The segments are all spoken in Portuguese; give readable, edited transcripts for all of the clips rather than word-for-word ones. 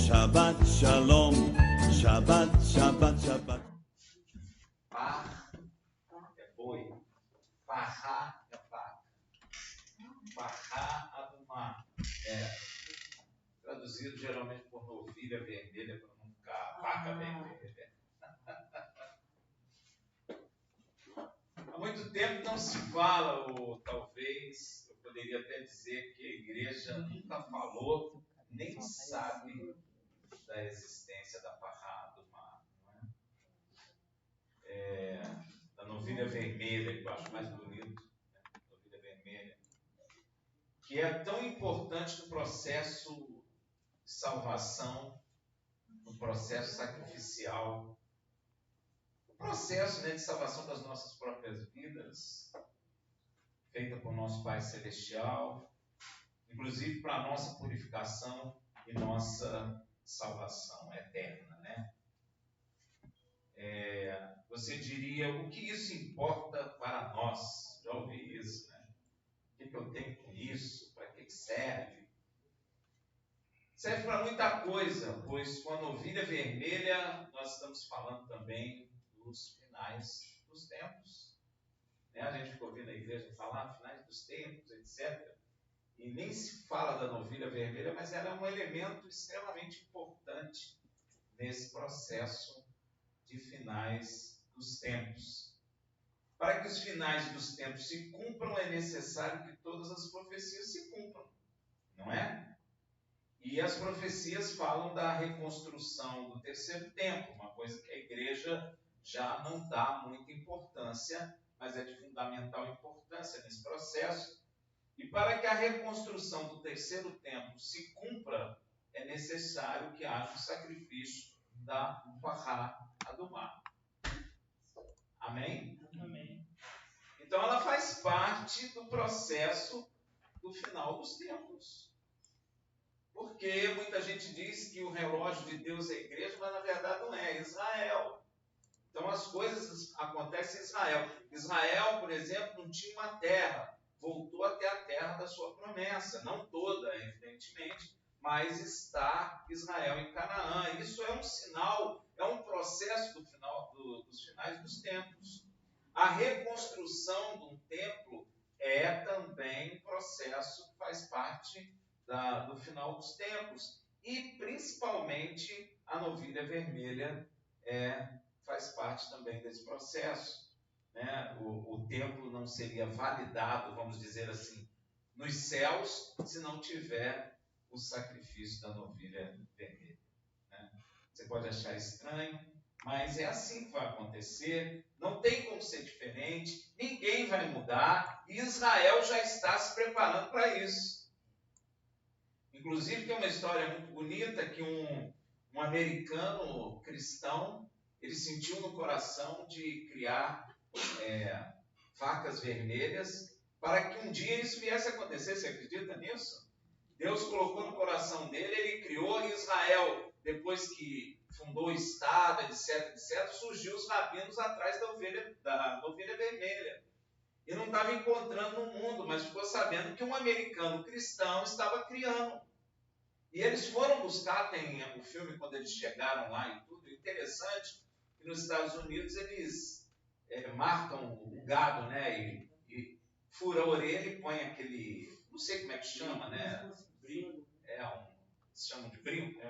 Shabbat Shalom, Shabbat, Shabbat, Shabbat. Par é boi, parrá é vaca, parrá adumá é traduzido geralmente por novilha vermelha, para não ficar vaca vermelha. Há muito tempo não se fala, ou talvez eu poderia até dizer que a igreja nunca falou, nem sabe da existência da parrá adumá, não é? Da novilha vermelha, que eu acho mais bonito, né? Novilha vermelha, que é tão importante no processo de salvação, no processo sacrificial, no processo, né, de salvação das nossas próprias vidas, feita por nosso Pai Celestial, inclusive para a nossa purificação e nossa salvação eterna, né? Você diria, o que isso importa para nós? Já ouvi isso, né? O que eu tenho com isso? Para que serve? Serve para muita coisa, pois com a novilha vermelha nós estamos falando também dos finais dos tempos. Né? A gente ficou ouvindo a igreja falar finais dos tempos, etc. E nem se fala da novilha vermelha, mas ela é um elemento extremamente importante nesse processo de finais dos tempos. Para que os finais dos tempos se cumpram, é necessário que todas as profecias se cumpram, não é? E as profecias falam da reconstrução do terceiro templo, uma coisa que a igreja já não dá muita importância, mas é de fundamental importância nesse processo. E para que a reconstrução do terceiro templo se cumpra, é necessário que haja o sacrifício da parrá adumá. Amém? Amém. Então ela faz parte do processo do final dos tempos. Porque muita gente diz que o relógio de Deus é a igreja, mas na verdade não é Israel. Então as coisas acontecem em Israel. Israel, por exemplo, não tinha uma terra. Voltou até a terra da sua promessa. Não toda, evidentemente, mas está Israel em Canaã. Isso é um sinal, é um processo do final, dos finais dos tempos. A reconstrução de um templo é também um processo que faz parte do final dos tempos. E, principalmente, a novilha vermelha faz parte também desse processo. Né? O templo não seria validado, vamos dizer assim, nos céus, se não tiver o sacrifício da novilha vermelha. Né? Você pode achar estranho, mas é assim que vai acontecer. Não tem como ser diferente, ninguém vai mudar, e Israel já está se preparando para isso. Inclusive tem uma história muito bonita que um americano cristão, ele sentiu no coração de criar vacas vermelhas para que um dia isso viesse a acontecer. Você acredita nisso? Deus colocou no coração dele, ele criou em Israel. Depois que fundou o Estado, etc., etc., surgiu os rabinos atrás da ovelha vermelha. E não estava encontrando no mundo, mas ficou sabendo que um americano cristão estava criando. E eles foram buscar, tem o filme quando eles chegaram lá e tudo. Interessante que nos Estados Unidos eles marcam o gado, né? E fura a orelha e põe aquele, não sei como é que chama, né? Brinco. Se chamam de brinco.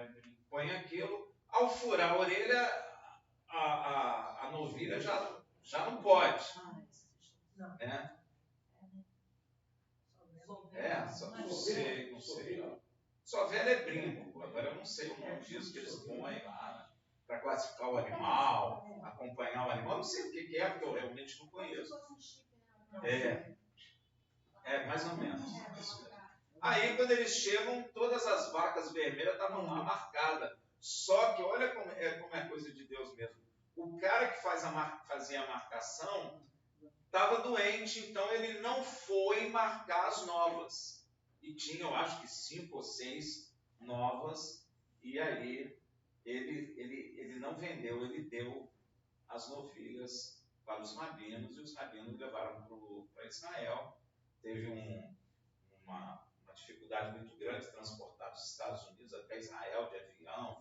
Põe aquilo. Ao furar a orelha, a novilha já não pode. Né? Não sei. Só velha é brinco. Agora eu não sei o nome disso que eles põem lá para classificar o animal, acompanhar o animal. Eu não sei o que é, porque eu realmente não conheço. Mais ou menos. Aí, quando eles chegam, todas as vacas vermelhas estavam lá marcadas. Só que olha como é coisa de Deus mesmo. O cara que fazia a marcação estava doente, então ele não foi marcar as novas. E tinha, eu acho que 5 ou 6 novas, e aí ele não vendeu, ele deu as novilhas para os rabinos, e os rabinos levaram para Israel. Teve uma dificuldade muito grande de transportar dos Estados Unidos até Israel de avião,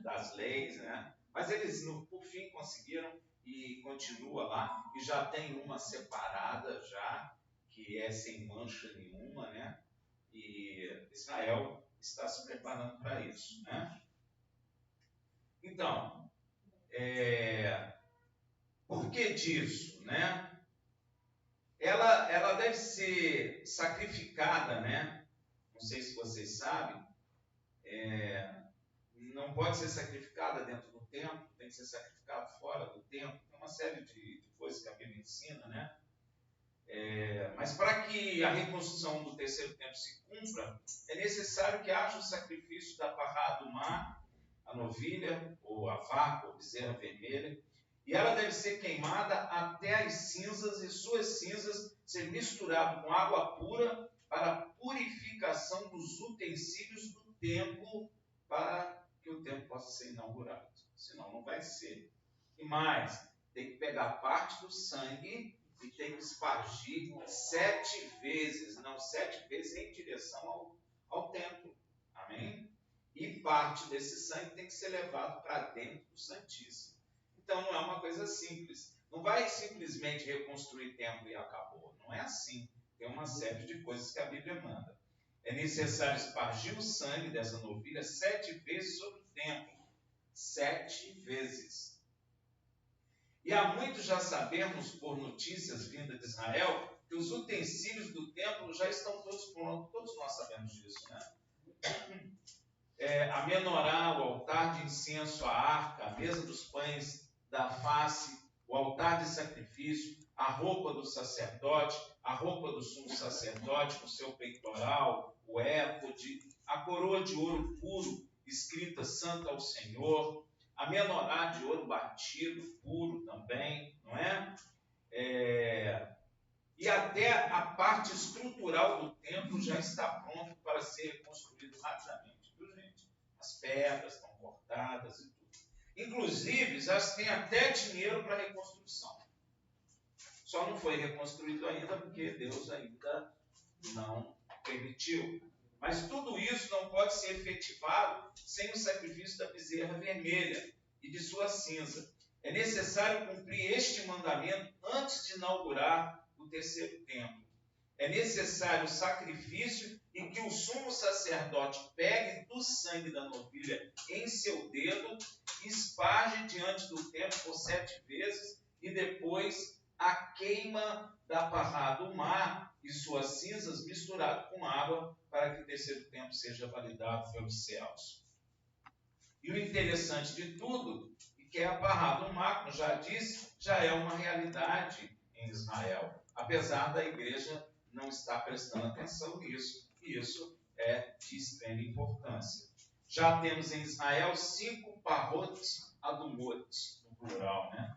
das leis, né? Mas eles, por fim, conseguiram e continua lá. E já tem uma separada já, que é sem mancha nenhuma, né? E Israel está se preparando para isso, né? Então, por que disso, né? Ela deve ser sacrificada, né? Não sei se vocês sabem, não pode ser sacrificada dentro do templo, tem que ser sacrificada fora do templo. Tem uma série de coisas que a Bíblia ensina, né? Mas para que a reconstrução do terceiro templo se cumpra, é necessário que haja o sacrifício da parrá do mar, a novilha, ou a vaca, ou bezerra vermelha, e ela deve ser queimada até as cinzas, e suas cinzas ser misturado com água pura para a purificação dos utensílios do templo, para que o templo possa ser inaugurado. Senão não vai ser. E mais, tem que pegar parte do sangue e tem que espargir 7 vezes, não 7 vezes em direção ao templo. Amém? E parte desse sangue tem que ser levado para dentro do Santíssimo. Então não é uma coisa simples. Não vai simplesmente reconstruir templo e acabou. Não é assim. Tem uma série de coisas que a Bíblia manda. É necessário espargir o sangue dessa novilha 7 vezes sobre o templo. 7 vezes. E há muito já sabemos, por notícias vindas de Israel, que os utensílios do templo já estão todos prontos. Todos nós sabemos disso, né? A menorá, o altar de incenso, a arca, a mesa dos pães da face, o altar de sacrifício, a roupa do sacerdote, a roupa do sumo sacerdote, o seu peitoral, o éfode, a coroa de ouro puro, escrita Santo ao Senhor, a menorá de ouro batido, puro também, não é? E até a parte estrutural do templo já está pronto para ser reconstruído rapidamente, viu, gente? As pedras estão cortadas e tudo. Inclusive, já se tem até dinheiro para reconstrução. Só não foi reconstruído ainda porque Deus ainda não permitiu. Mas tudo isso não pode ser efetivado sem o sacrifício da bezerra vermelha e de sua cinza. É necessário cumprir este mandamento antes de inaugurar o terceiro templo. É necessário o sacrifício em que o sumo sacerdote pegue do sangue da novilha em seu dedo, esparge diante do templo por 7 vezes e depois a queima da parrá do mar e suas cinzas misturado com água para que o terceiro templo seja validado pelos céus. E o interessante de tudo é que a parrá do mar, como já disse, já é uma realidade em Israel, apesar da igreja não estar prestando atenção nisso, e isso é de extrema importância. Já temos em Israel 5 parrot adumot, no plural, né?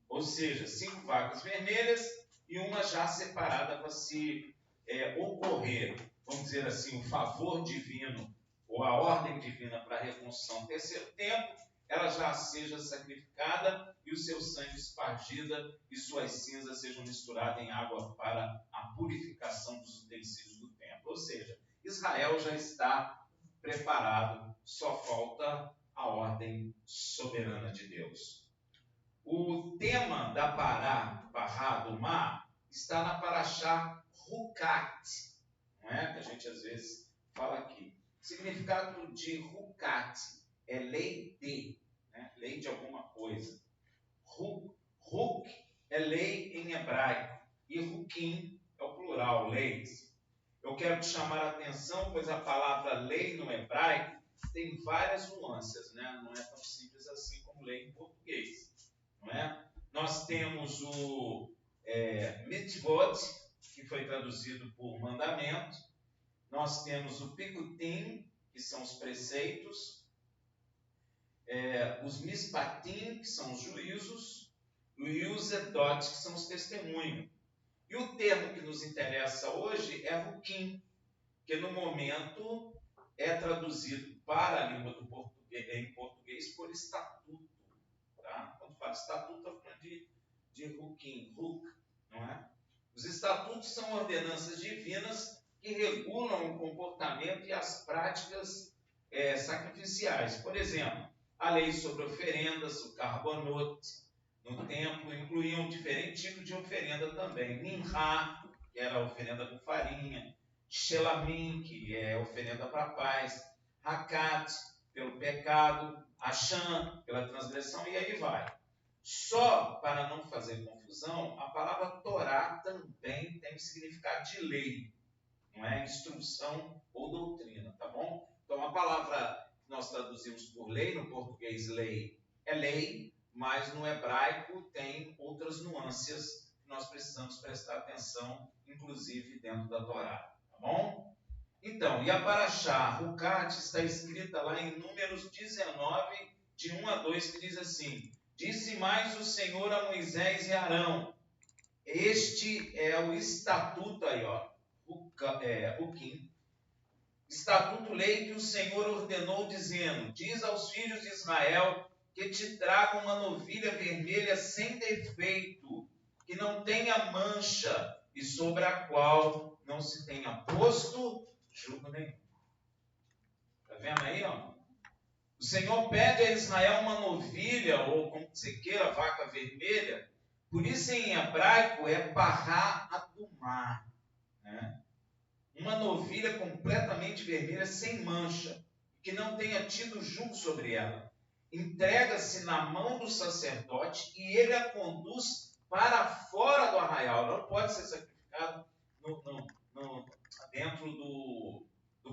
Ou seja, 5 vacas vermelhas e uma já separada para se ocorrer, vamos dizer assim, o favor divino ou a ordem divina para a reconstrução do terceiro templo, ela já seja sacrificada e o seu sangue espargida e suas cinzas sejam misturadas em água para a purificação dos utensílios do templo. Ou seja, Israel já está preparado, só falta a ordem soberana de Deus. O tema da parrá do mar está na Parashá Hukat, não é? Que a gente às vezes fala aqui. O significado de Hukat é lei de, né? Lei de alguma coisa. Huk é lei em hebraico e Hukim é o plural, leis. Eu quero te chamar a atenção, pois a palavra lei no hebraico tem várias nuances, né? Não é tão simples assim como lei em português, não é? Nós temos o mitzvot, que foi traduzido por mandamento. Nós temos o pikutim, que são os preceitos. Os mispatim, que são os juízos. E os edot, que são os testemunhos. E o termo que nos interessa hoje é hukim, que no momento é traduzido para a língua do português, em português por estatuto. Tá? Quando fala estatuto, está falando de hukim, huk, não é? Os estatutos são ordenanças divinas que regulam o comportamento e as práticas sacrificiais. Por exemplo, A lei sobre oferendas, o carbonote, no templo, incluía um diferente tipo de oferenda também. Minhá, que era a oferenda com farinha. Shelamim, que é oferenda para a paz. Hakat, pelo pecado. Hashan, pela transgressão, e aí vai. Só para não fazer confusão, a palavra Torá também tem o significado de lei. Não é instrução ou doutrina, tá bom? Então, a palavra que nós traduzimos por lei, no português lei, é lei, mas no hebraico tem outras nuances que nós precisamos prestar atenção, inclusive dentro da Torá, tá bom? Então, e a Paraxá, Rucat, está escrita lá em Números 19, de 1 a 2, que diz assim: Disse mais o Senhor a Moisés e Arão, este é o estatuto aí, ó, Ruquim, estatuto lei que o Senhor ordenou, dizendo: Diz aos filhos de Israel que te tragam uma novilha vermelha sem defeito, que não tenha mancha e sobre a qual não se tenha posto jugo nenhum. Está vendo aí, ó? O Senhor pede a Israel uma novilha, ou como você queira, vaca vermelha. Por isso em hebraico é pará adumá, né? Uma novilha completamente vermelha, sem mancha, que não tenha tido jugo sobre ela. Entrega-se na mão do sacerdote e ele a conduz para fora do arraial. Não pode ser sacrificado dentro do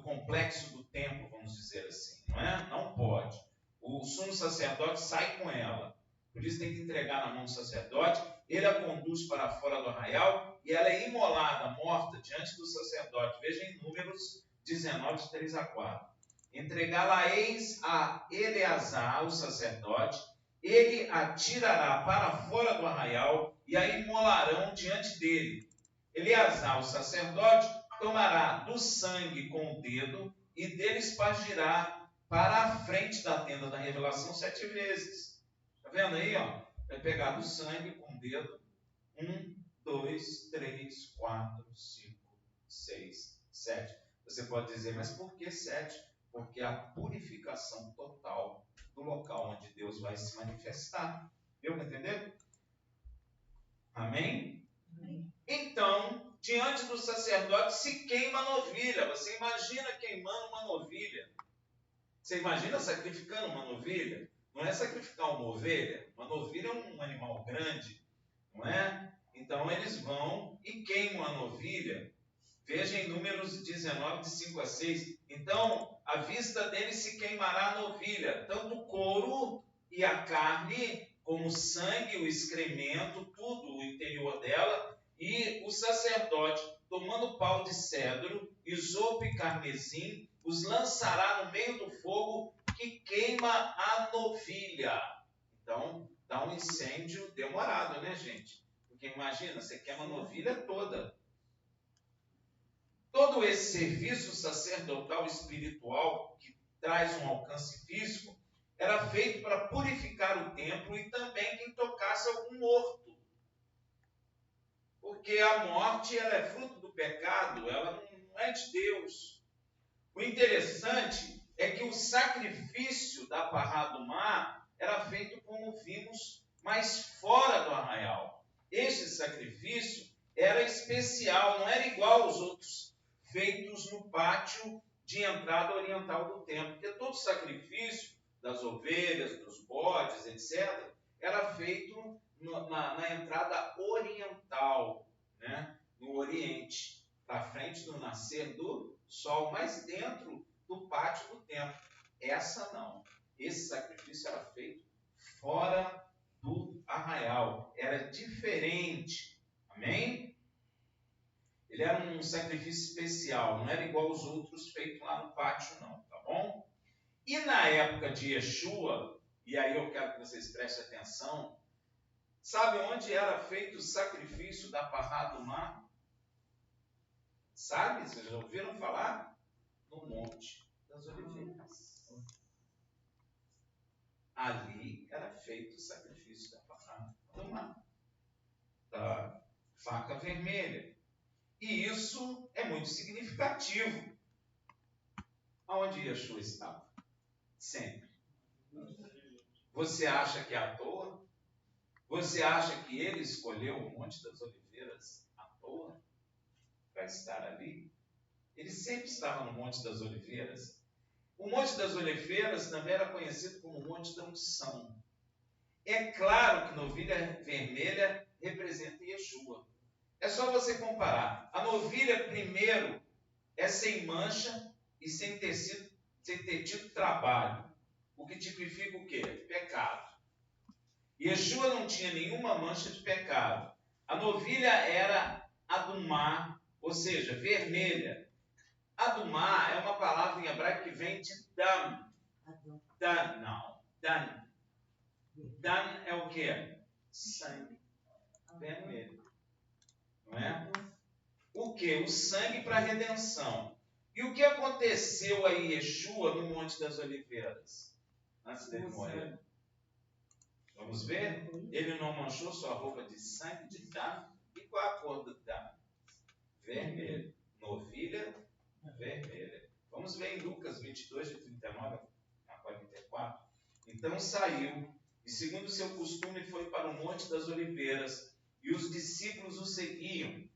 complexo do templo, vamos dizer assim, não é? Não pode. O sumo sacerdote sai com ela. Por isso tem que entregar na mão do sacerdote. Ele a conduz para fora do arraial e ela é imolada, morta, diante do sacerdote. Veja em Números 19, 3 a 4. Entregá-la-eis a Eleazar, o sacerdote. Ele a tirará para fora do arraial e a imolarão diante dele. Eleazar, o sacerdote, tomará do sangue com o dedo e dele espargirá para a frente da tenda da revelação 7 vezes. Está vendo aí, ó? Vai pegar do sangue com o dedo. 1, 2, 3, 4, 5, 6, 7. Você pode dizer, mas por que 7? Porque é a purificação total do local onde Deus vai se manifestar. Deu para entender? Amém? Amém. Então, diante do sacerdote se queima a novilha. Você imagina queimando uma novilha? Você imagina sacrificando uma novilha? Não é sacrificar uma ovelha. Uma novilha é um animal grande, não é? Então eles vão e queimam a novilha. Veja em Números 19, de 5 a 6. Então, à vista deles se queimará a novilha, tanto o couro e a carne, como o sangue, o excremento, tudo o interior dela. E o sacerdote, tomando pau de cedro, isopo e carmesim, os lançará no meio do fogo que queima a novilha. Então, dá um incêndio demorado, né, gente? Porque imagina, você queima a novilha toda. Todo esse serviço sacerdotal espiritual, que traz um alcance físico, era feito para purificar o templo e também quem tocasse algum morto. Porque a morte ela é fruto do pecado, ela não é de Deus. O interessante é que o sacrifício da Pará do Mar era feito, como vimos, mais fora do arraial. Este sacrifício era especial, não era igual aos outros feitos no pátio de entrada oriental do templo. Porque todo sacrifício das ovelhas, dos bodes, etc., era feito na entrada oriental, né? No Oriente, para frente do nascer do sol, mas dentro do pátio do templo. Essa não. Esse sacrifício era feito fora do arraial. Era diferente. Amém? Ele era um sacrifício especial, não era igual aos outros feitos lá no pátio, não, tá bom? E na época de Yeshua, e aí eu quero que vocês prestem atenção, sabe onde era feito o sacrifício da Pará do Mar? Sabe? Vocês já ouviram falar? No Monte das Oliveiras. Ali era feito o sacrifício da Pará do Mar, da vaca vermelha. E isso é muito significativo. Aonde Yeshua estava? Sempre. Você acha que é à toa? Você acha que ele escolheu o Monte das Oliveiras à toa para estar ali? Ele sempre estava no Monte das Oliveiras. O Monte das Oliveiras também era conhecido como Monte da Unção. É claro que novilha vermelha representa Yeshua. É só você comparar. A novilha, primeiro, é sem mancha e sem ter tido trabalho. O que tipifica o quê? Pecado. Yeshua não tinha nenhuma mancha de pecado. A novilha era adumá, ou seja, vermelha. Adumá é uma palavra em hebraico que vem de dam. Dan, não. Dan. Dan é o quê? Sangue vermelho. Não é? O quê? O sangue para a redenção. E o que aconteceu a Yeshua no Monte das Oliveiras? Antes dele morrer. Vamos ver? Ele não manchou sua roupa de sangue de Dan. E qual a cor do Dan? Vermelho. Novilha vermelha. Vamos ver em Lucas 22, de 39 a 44. Então saiu, e segundo seu costume foi para o Monte das Oliveiras, e os discípulos o seguiam.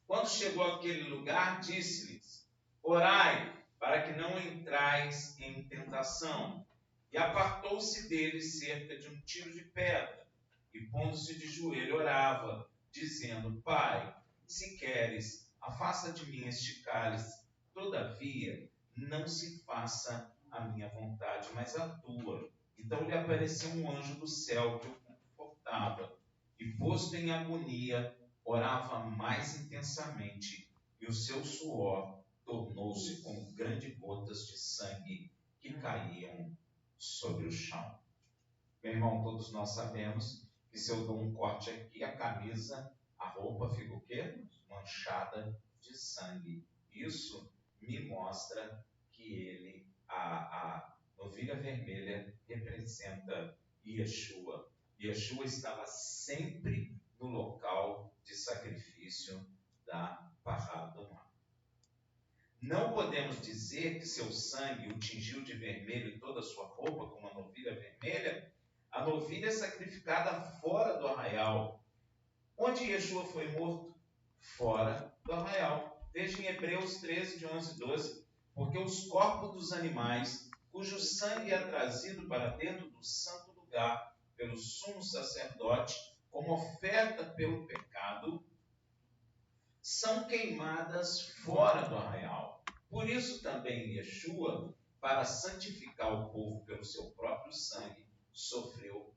Quando chegou àquele lugar, disse-lhes: orai, para que não entrais em tentação. E apartou-se deles cerca de um tiro de pedra, e pondo-se de joelho orava, dizendo: Pai, se queres, afasta de mim este cálice. Todavia, não se faça a minha vontade, mas a tua. Então lhe apareceu um anjo do céu que o confortava, e posto em agonia, orava mais intensamente, e o seu suor tornou-se como grandes gotas de sangue que caíam sobre o chão. Meu irmão, todos nós sabemos que se eu dou um corte aqui, a camisa, a roupa fica o quê? Manchada de sangue. Isso me mostra que a novilha vermelha representa Yeshua. Yeshua estava sempre no local de sacrifício da Pará do Mar. Não podemos dizer que seu sangue o tingiu de vermelho toda a sua roupa, como a novilha vermelha. A novilha é sacrificada fora do arraial. Onde Yeshua foi morto? Fora do arraial. Veja em Hebreus 13, de 11 e 12. Porque os corpos dos animais, cujo sangue é trazido para dentro do santo lugar pelo sumo sacerdote, como oferta pelo pecado, são queimadas fora do arraial. Por isso também Yeshua, para santificar o povo pelo seu próprio sangue, sofreu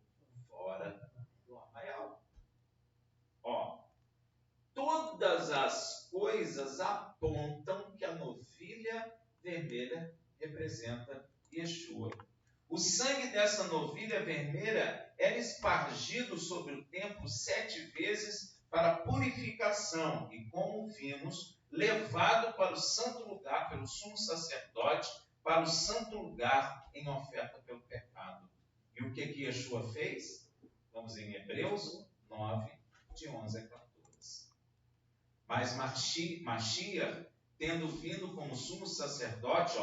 fora do arraial. Todas as coisas apontam que a novilha vermelha representa Yeshua. O sangue dessa novilha vermelha era espargido sobre o templo 7 vezes para purificação e, como vimos, levado para o santo lugar pelo sumo sacerdote, para o santo lugar em oferta pelo pecado. E o que Yeshua fez? Vamos em Hebreus 9, de 11 a 14. Mas Mashiach, tendo vindo como sumo sacerdote,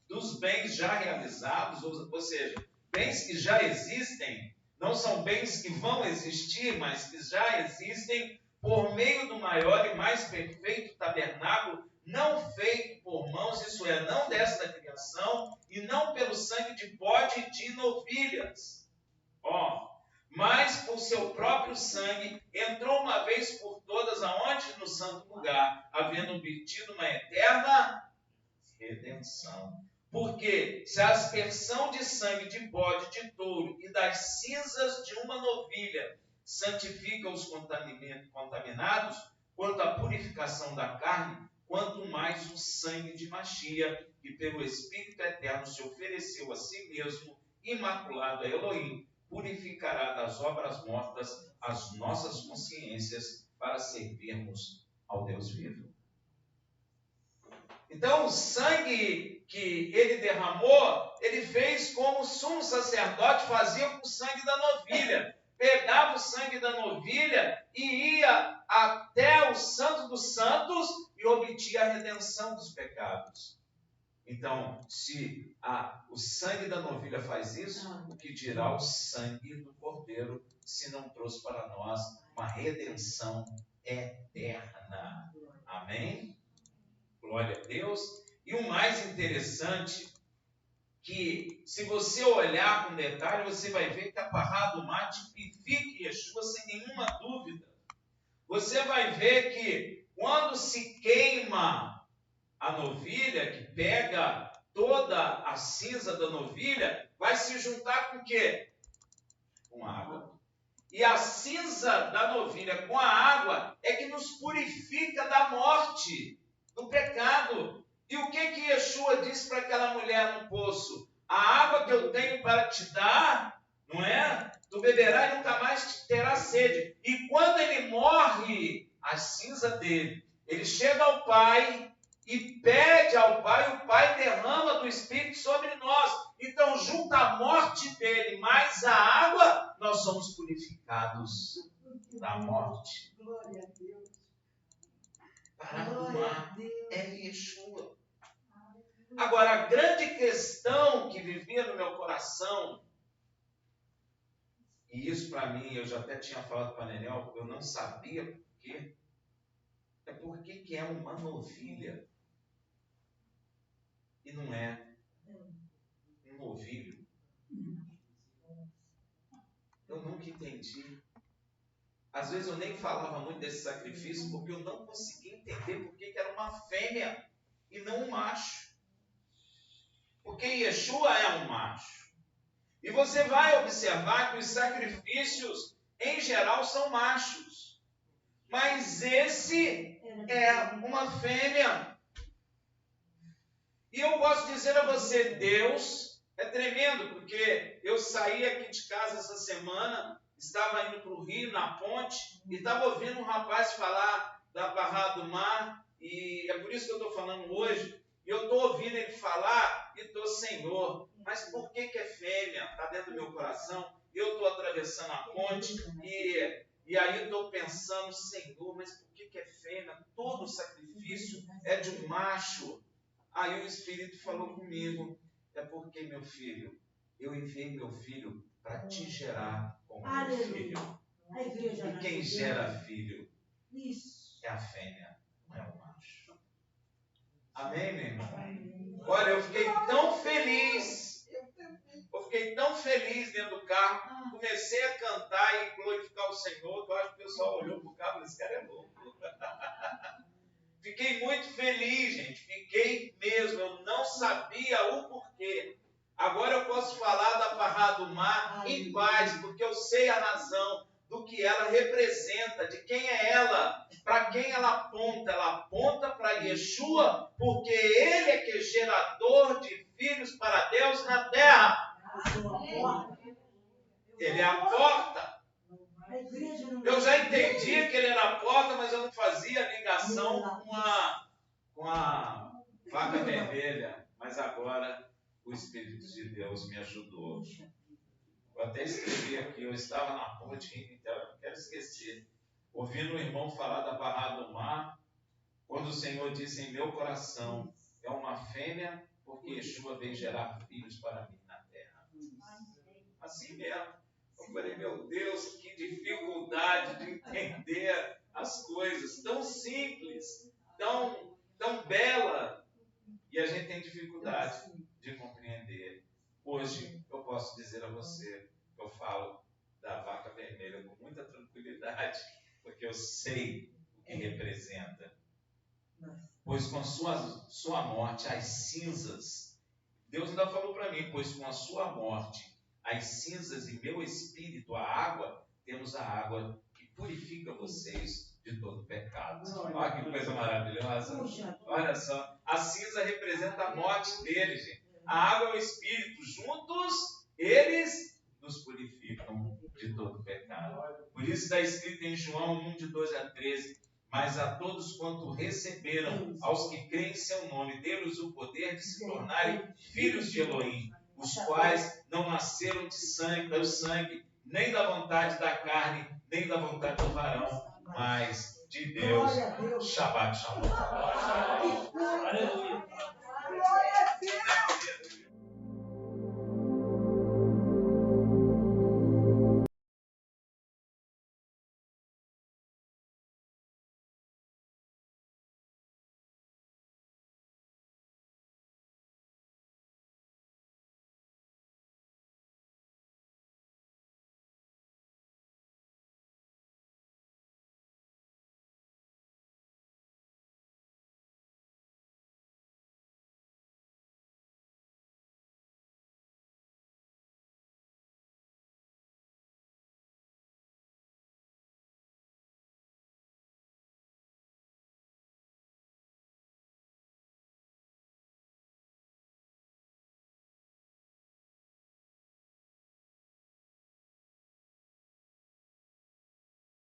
dos bens já realizados, ou seja, bens que já existem, não são bens que vão existir, mas que já existem, por meio do maior e mais perfeito tabernáculo, não feito por mãos, isso é, não desta criação, e não pelo sangue de bode e de novilhas. Mas por seu próprio sangue, entrou uma vez por todas aonde? No santo lugar, havendo obtido uma eterna redenção. Porque se a aspersão de sangue de bode, de touro e das cinzas de uma novilha santifica os contaminados, quanto à purificação da carne, quanto mais o sangue de Mashiach, que pelo Espírito Eterno se ofereceu a si mesmo, imaculado a Elohim, purificará das obras mortas as nossas consciências para servirmos ao Deus vivo. Então, o sangue que ele derramou, ele fez como o sumo sacerdote fazia com o sangue da novilha. Pegava o sangue da novilha e ia até o Santo dos Santos e obtinha a redenção dos pecados. Então, se o sangue da novilha faz isso, o que dirá o sangue do cordeiro, se não trouxe para nós uma redenção eterna? Amém? Glória a Deus. E o mais interessante, que se você olhar com detalhe, você vai ver que a Pará do Mar tipifica Yeshua sem nenhuma dúvida. Você vai ver que quando se queima a novilha, que pega toda a cinza da novilha, vai se juntar com o quê? Com água. E a cinza da novilha com a água é que nos purifica da morte, do pecado. E o que Yeshua disse para aquela mulher no poço? A água que eu tenho para te dar, não é? Tu beberás e nunca mais terá sede. E quando ele morre, a cinza dele, ele chega ao Pai e pede ao Pai, o Pai derrama do Espírito sobre nós. Então, junto à morte dele, mais a água, nós somos purificados da morte. Glória a Deus. Pará do Mar é Yeshua. Agora, a grande questão que vivia no meu coração, e isso para mim, eu já até tinha falado para a Nenel, eu não sabia por quê, é porque que é uma novilha e não é um novilho. Eu nunca entendi. Às vezes eu nem falava muito desse sacrifício porque eu não conseguia entender por que era uma fêmea e não um macho. Porque Yeshua é um macho. E você vai observar que os sacrifícios, em geral, são machos. Mas esse é uma fêmea. E eu posso dizer a você, Deus é tremendo, porque eu saí aqui de casa essa semana, estava indo para o Rio, na ponte, e estava ouvindo um rapaz falar da Pará do Mar, e é por isso que eu estou falando hoje, e eu estou ouvindo ele falar, e estou, Senhor, mas por que é fêmea? Está dentro do meu coração, eu estou atravessando a ponte, e aí estou pensando, Senhor, mas por que é fêmea? Todo sacrifício é de um macho. Aí o Espírito falou comigo, é porque, meu filho, eu enviei meu filho para te gerar como meu filho. E quem gera filho é a fêmea, não é o macho. Amém, meu irmão? Olha, eu fiquei tão feliz. Eu fiquei tão feliz dentro do carro. Comecei a cantar e glorificar o Senhor, que eu acho que o pessoal olhou para o carro e disse, esse cara é louco. Fiquei muito feliz, gente. Fiquei mesmo. Eu não sabia o porquê. Agora eu posso falar da Pará do Mar em paz, porque eu sei a razão do que ela representa, de quem é ela, para quem ela aponta. Ela aponta para Yeshua, porque ele é que é gerador de filhos para Deus na terra. Ele é a porta. Eu já entendia que ele era a porta, mas eu não fazia ligação com a vaca vermelha. Mas agora o Espírito de Deus me ajudou. Eu até escrevi aqui, eu estava na ponte, então eu não quero esquecer. Ouvindo o irmão falar da Pará do Mar, quando o Senhor disse em meu coração, é uma fêmea, porque Yeshua veio gerar filhos para mim na terra. Assim mesmo. Eu falei, meu Deus, que dificuldade de entender as coisas, tão simples, tão bela, e a gente tem dificuldade de compreender. Hoje eu posso dizer a você que eu falo da vaca vermelha com muita tranquilidade, porque eu sei o que representa. Pois com sua morte, as cinzas, Deus ainda falou para mim, pois com a sua morte, as cinzas e meu espírito, a água, temos a água que purifica vocês de todo pecado. Olha que coisa maravilhosa. Olha só, a cinza representa a morte dele, gente. A água é o espírito, juntos eles nos purificam de todo pecado. Por isso está escrito em João 1, de 12 a 13, mas a todos quanto receberam, aos que creem em seu nome, deu-lhes o poder de se tornarem filhos de Elohim, os quais não nasceram do sangue, nem da vontade da carne, nem da vontade do varão, mas de Deus. Shabbat Shalom. Aleluia.